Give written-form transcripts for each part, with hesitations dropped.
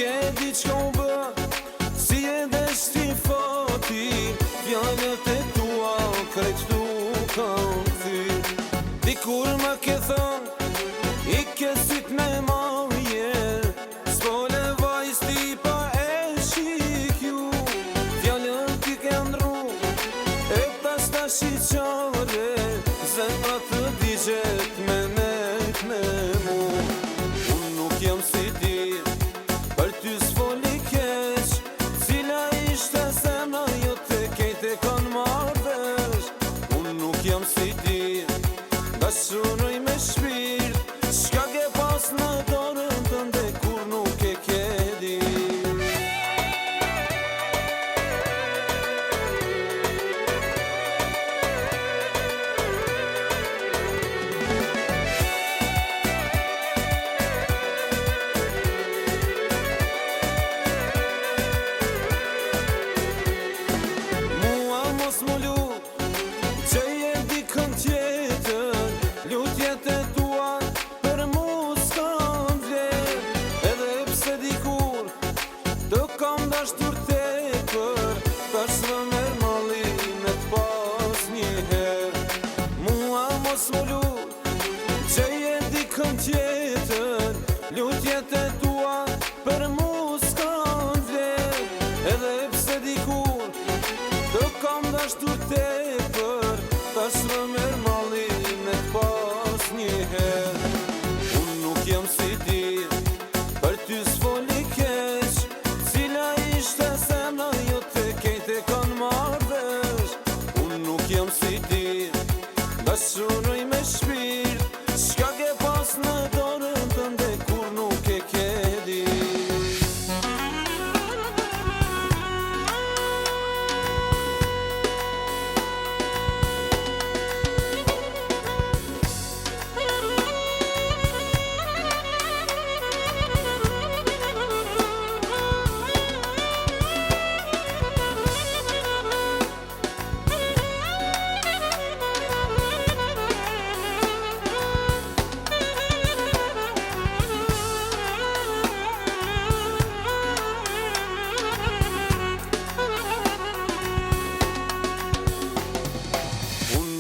e di qka u bë, si e deshti fati, fjallet e tua krejt tu kam thy. Dikur ma ke thën, i ke syt me marje, s'pole vajz ti pa e shikju, fjallet ti ke ndru, e ta shqare, zemra të digjet me nejt me mu. Unë nuk jam si ti, për ty s'foli keq, cila ishte zemra jote kejte kan marvesh. Unë nuk jam si ti, dashuroj me shpirt, çka ke pas në dorën tënde kur nuk e ke di. Mua mos mu lut, që je dikën tjetër, lutjet e tua për mu s'kan vler, edhe pse dikur të kam dashtur tepër, tash më merr malli me t'pas njëher. Mua mos mu lut, që je dikën tjetër, lutjet e tua për mu s'kan vler, edhe pse dikur të kam dashtur tepër, tash më merr malli me t'pas njëher. Unë nuk jam si ti, për ty s'foli keq, cila ishte zemra jote kejte kan marvesh. Unë nuk jam si ti, dashuroj me shpirt, çka ke pas në dorën tënde kur nuk e ke di.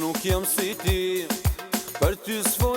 Nuk jam si ti, për ty s'foli